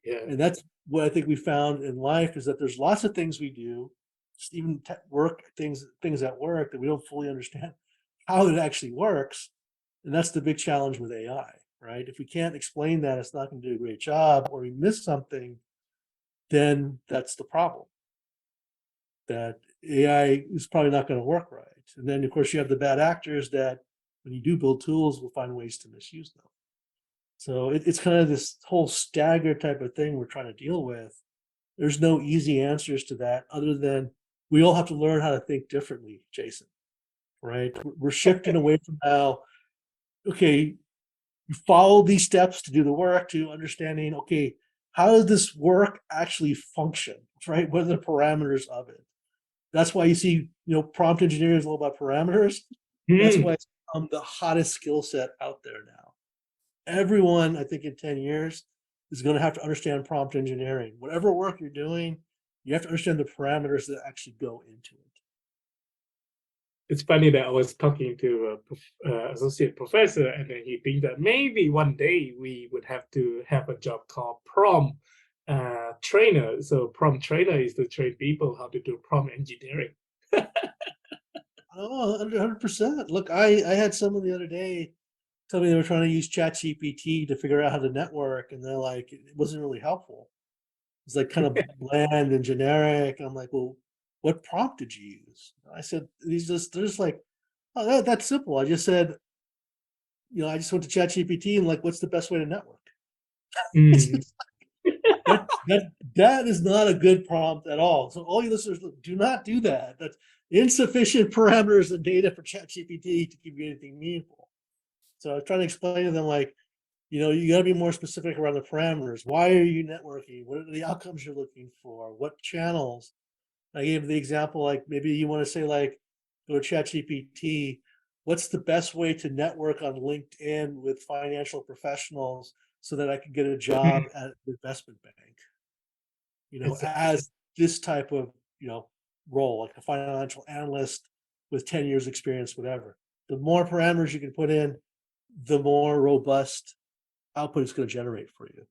Yeah. And that's what I think we found in life is that there's lots of things we do, just even work things at work that we don't fully understand how it actually works. And that's the big challenge with AI, right? If we can't explain that, it's not going to do a great job, or we miss something, then that's the problem. That AI is probably not going to work right. And then, of course, you have the bad actors that, when you do build tools, will find ways to misuse them. So it's kind of this whole stagger type of thing we're trying to deal with. There's no easy answers to that other than we all have to learn how to think differently, Jason, right? We're shifting away from how, okay, you follow these steps to do the work, to understanding, okay, how does this work actually function, right? What are the parameters of it? That's why you see, prompt engineering is all about parameters. That's why it's become the hottest skill set out there now. Everyone, I think in 10 years, is going to have to understand prompt engineering. Whatever work you're doing, you have to understand the parameters that actually go into it. It's funny that I was talking to an associate professor, and then he thinks that maybe one day we would have to have a job called prompt trainer. So prompt trainer is to train people how to do prompt engineering. Oh, 100%. Look, I had someone the other day tell me they were trying to use ChatGPT to figure out how to network, and they're like, it wasn't really helpful. It's like kind of bland and generic. I'm like, well, what prompt did you use? I said, they're just like, oh, that's simple. I just said, I just went to ChatGPT and like, what's the best way to network? Mm. that is not a good prompt at all. So all you listeners, do not do that. That's insufficient parameters and data for ChatGPT to give you anything meaningful. So I was trying to explain to them like, you got to be more specific around the parameters. Why are you networking? What are the outcomes you're looking for? What channels? I gave the example, like maybe you want to say like, go to ChatGPT, what's the best way to network on LinkedIn with financial professionals so that I can get a job at an investment bank? Exactly. As this type of, role, like a financial analyst with 10 years experience, whatever. The more parameters you can put in, the more robust output it's going to generate for you.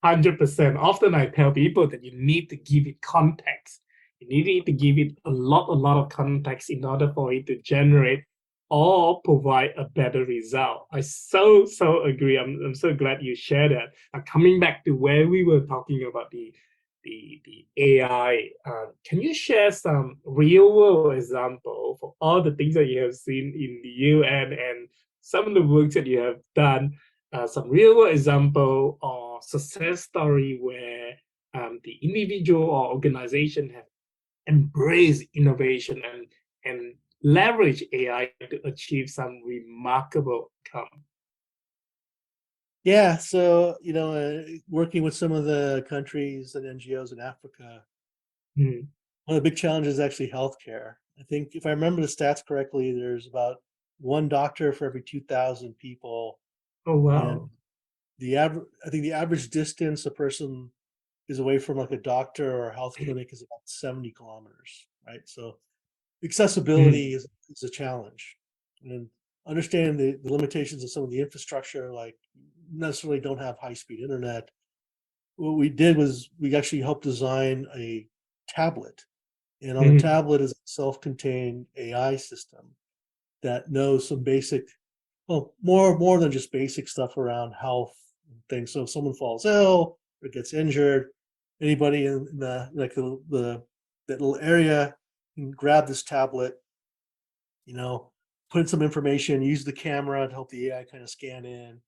100%. Often I tell people that you need to give it context. You need to give it a lot of context in order for it to generate or provide a better result. I so agree. I'm so glad you shared that. Coming back to where we were talking about the AI, can you share some real world example for all the things that you have seen in the UN and some of the work that you have done? Some real world example or success story where the individual or organization have embraced innovation and leverage AI to achieve some remarkable outcome. Yeah, so working with some of the countries and NGOs in Africa, Mm. one of the big challenges is actually healthcare. I think if I remember the stats correctly, there's about one doctor for every 2,000 people, Oh and wow. I think the average distance a person is away from like a doctor or a health clinic is about 70 kilometers, right? So Mm. accessibility is a challenge, and understanding the limitations of some of the infrastructure, like necessarily don't have high speed internet. What we did was we actually helped design a tablet, and on the Mm. tablet is a self-contained AI system that knows some basic, well, more than just basic stuff around health and things. So if someone falls ill or gets injured, anybody in the like the that little area can grab this tablet, put in some information, use the camera to help the AI kind of scan in.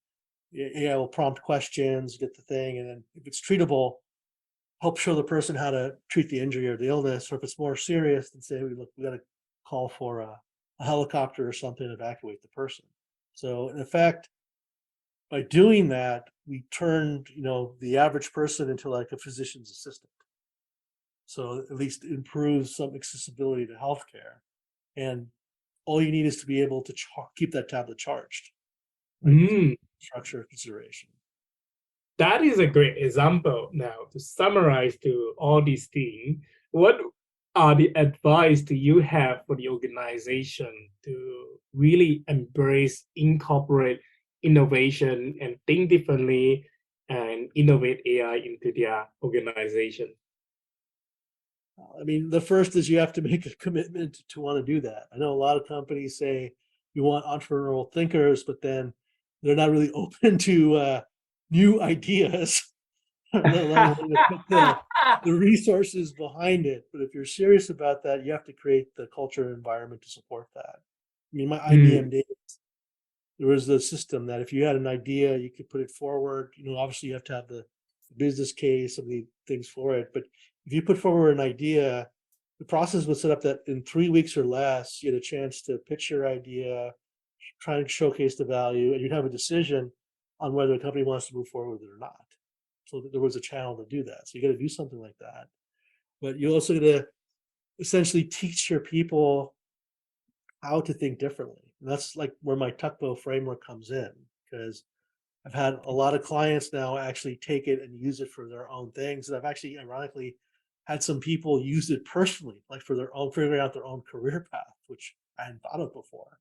The AI will prompt questions, get the thing, and then if it's treatable, help show the person how to treat the injury or the illness. Or if it's more serious, then say, look, we got to call for a helicopter or something to evacuate the person. So in effect, by doing that, we turned, the average person into like a physician's assistant. So at least improves some accessibility to healthcare. And all you need is to be able to keep that tablet charged, right? Mm, Structure consideration. that is a great example. Now, to summarize to all these things, what are the advice do you have for the organization to really embrace, incorporate innovation and think differently and innovate AI into their organization? I mean, the first is you have to make a commitment to want to do that. I know a lot of companies say you want entrepreneurial thinkers, but then they're not really open to new ideas, let alone willing to put the resources behind it. But if you're serious about that, you have to create the culture and environment to support that. I mean, my IBM Mm, days, there was the system that if you had an idea, you could put it forward. Obviously you have to have the business case, some of the things for it. But if you put forward an idea, the process was set up that in 3 weeks or less, you had a chance to pitch your idea, try and showcase the value, and you'd have a decision on whether a company wants to move forward with it or not. So there was a channel to do that. So you got to do something like that. But you also got to essentially teach your people how to think differently. And that's like where my Tuckbow framework comes in, because I've had a lot of clients now actually take it and use it for their own things. And I've actually, ironically, had some people use it personally, like for their own, figuring out their own career path, which I hadn't thought of before.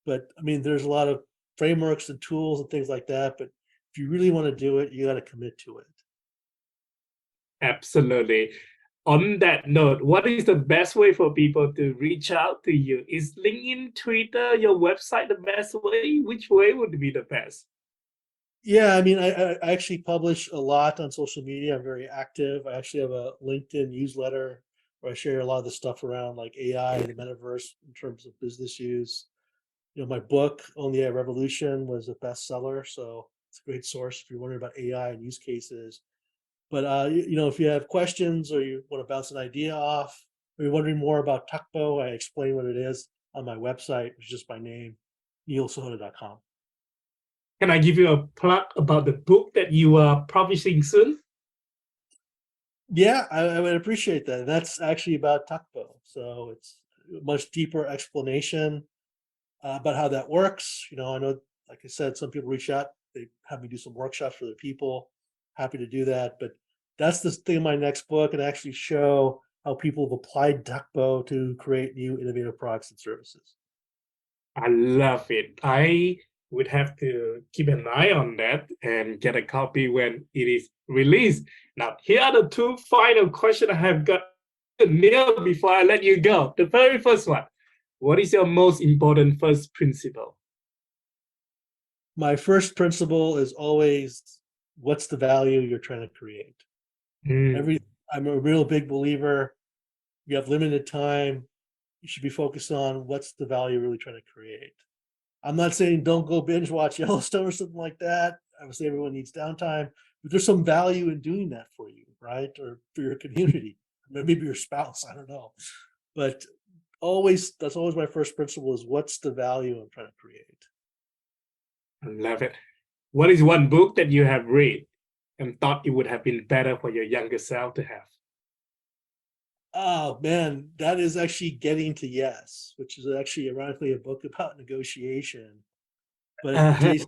But I mean, there's a lot of frameworks and tools and things like that. But if you really want to do it, you got to commit to it. absolutely. On that note, what is the best way for people to reach out to you? Is LinkedIn, Twitter, your website the best way? Which way would be the best? Yeah, I mean, I actually publish a lot on social media. I'm very active. I actually have a LinkedIn newsletter where I share a lot of the stuff around like AI and the metaverse in terms of business use. My book, Only a Revolution, was a bestseller, so it's a great source if you're wondering about AI and use cases. But if you have questions or you want to bounce an idea off, or you're wondering more about Tuckbow, I explain what it is on my website, which is just my name, neilsahota.com. Can I give you a plug about the book that you are publishing soon? Yeah, I would appreciate that. That's actually about Tuckbow. So it's a much deeper explanation about how that works. I know, like I said, some people reach out, they have me do some workshops for their people. Happy to do that. But that's the thing in my next book, and actually show how people have applied Tuckbow to create new innovative products and services. I love it. I would have to keep an eye on that and get a copy when it is released. Now, here are the two final questions I have got to Neil before I let you go. The very first one, what is your most important first principle? My first principle is always, what's the value you're trying to create? Mm, Every I'm a real big believer. You have limited time. You should be focused on what's the value you're really trying to create. I'm not saying don't go binge watch Yellowstone or something like that. I would say everyone needs downtime, but there's some value in doing that for you, right? Or for your community, maybe your spouse. I don't know, but that's always my first principle: is what's the value I'm trying to create. I love it. What is one book that you have read and thought it would have been better for your younger self to have? Oh man, that is actually Getting to Yes, which is actually ironically a book about negotiation. But Uh-huh. Jason,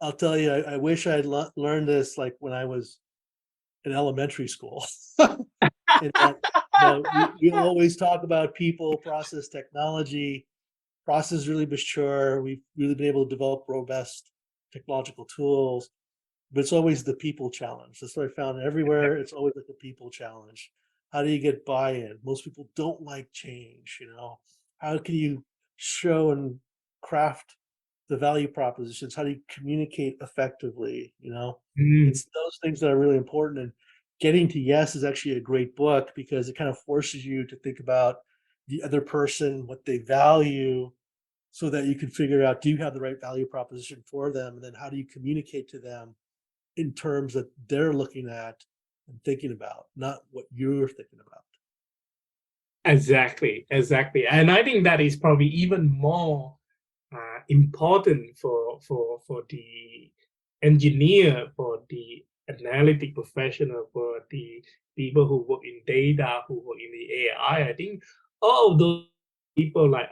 I'll tell you, I wish I'd learned this like when I was in elementary school. And that, we always talk about people, process, technology. Process is really mature. We've really been able to develop robust technological tools, but it's always the people challenge. That's what I found everywhere. It's always like a people challenge. How do you get buy-in? Most people don't like change. How can you show and craft the value propositions? How do you communicate effectively? Mm, It's those things that are really important. And Getting to Yes is actually a great book because it kind of forces you to think about the other person, what they value, so that you can figure out, do you have the right value proposition for them? And then how do you communicate to them in terms that they're looking at and thinking about, not what you're thinking about. Exactly. And I think that is probably even more important for the engineer, for the analytic professional, for the people who work in data, who work in the AI. I think all of those people like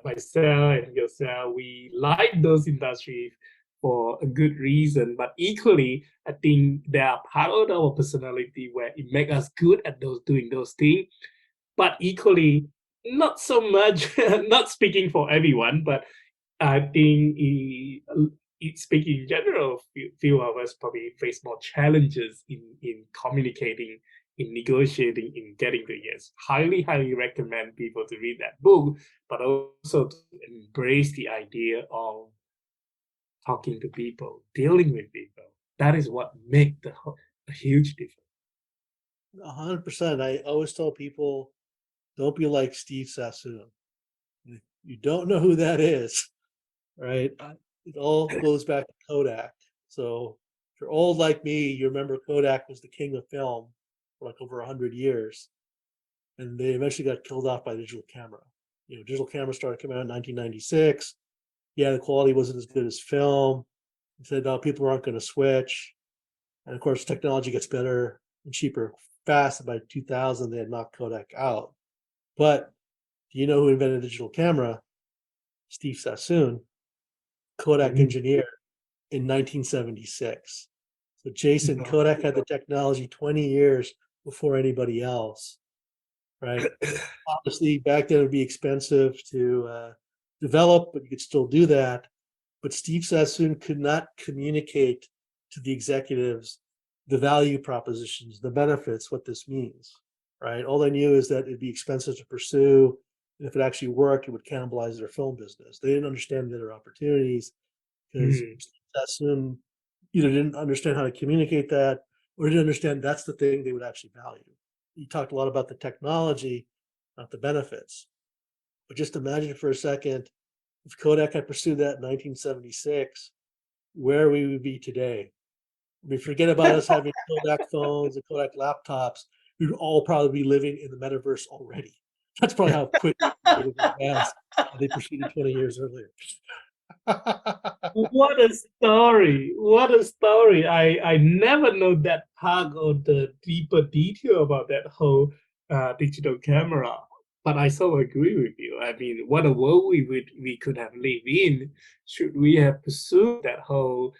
myself and yourself, we like those industries for a good reason. But equally, I think they are part of our personality where it makes us good at doing those things, but equally not so much. Not speaking for everyone, but I think speaking in general, few of us probably face more challenges in communicating, in negotiating, in getting the yes. Highly recommend people to read that book, but also to embrace the idea of talking to people, dealing with people. That is what makes a huge difference. 100%. I always tell people, don't be like Steve Sassoon. If you don't know who that is, right? It all goes back to Kodak. So if you're old like me, you remember Kodak was the king of film for like over 100 years. And they eventually got killed off by digital camera. Digital camera started coming out in 1996. Yeah, the quality wasn't as good as film. They said, no, people aren't going to switch. And of course, technology gets better and cheaper fast. And by 2000, they had knocked Kodak out. But do you know who invented the digital camera? Steve Sassoon, Kodak Mhm. engineer in 1976. So Jason, Kodak had the technology 20 years before anybody else, right? Obviously, back then it would be expensive to develop, but you could still do that. But Steve Sassoon could not communicate to the executives the value propositions, the benefits, what this means, right? All they knew is that it'd be expensive to pursue. And if it actually worked, it would cannibalize their film business. They didn't understand the other opportunities because Mm. Sassoon either didn't understand how to communicate that or didn't understand that's the thing they would actually value. You talked a lot about the technology, not the benefits. But just imagine for a second, if Kodak had pursued that in 1976, where we would be today. I mean, forget about us having Kodak phones and Kodak laptops. We'd all probably be living in the metaverse already. That's probably how quick they would advance. They proceeded 20 years earlier. What a story! What a story! I never know that part of the deeper detail about that whole digital camera. But I so agree with you. I mean, what a world we could have lived in should we have pursued that whole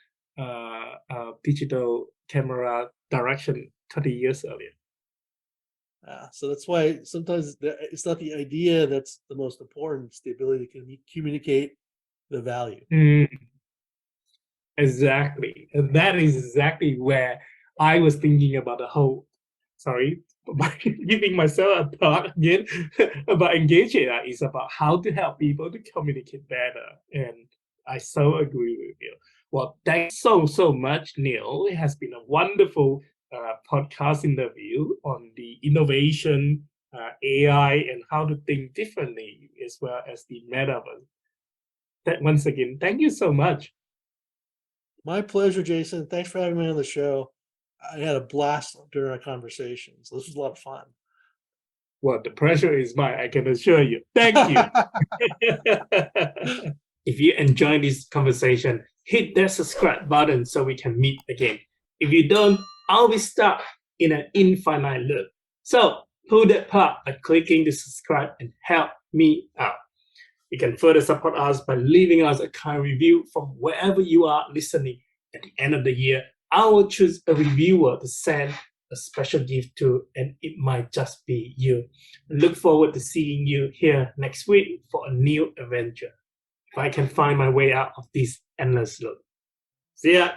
digital camera direction 30 years earlier. So that's why sometimes it's not the idea that's the most important; it's the ability to communicate the value. Mm. Exactly. And that is exactly where I was thinking about the whole, sorry, by giving myself a thought again about engaging. Is about how to help people to communicate better. And I so agree with you. Well, thanks so much, Neil. It has been a wonderful podcast interview on the innovation, AI, and how to think differently, as well as the metaverse. That once again, thank you so much. My pleasure, Jason. Thanks for having me on the show. I had a blast during our conversations. This was a lot of fun. Well, the pressure is mine, I can assure you. Thank you. If you enjoyed this conversation, hit that subscribe button so we can meet again. If you don't, I'll be stuck in an infinite loop. So pull that part by clicking the subscribe and help me out. You can further support us by leaving us a kind review from wherever you are listening. At the end of the year, I will choose a reviewer to send a special gift to, and it might just be you. Look forward to seeing you here next week for a new adventure. If I can find my way out of this endless loop. See ya!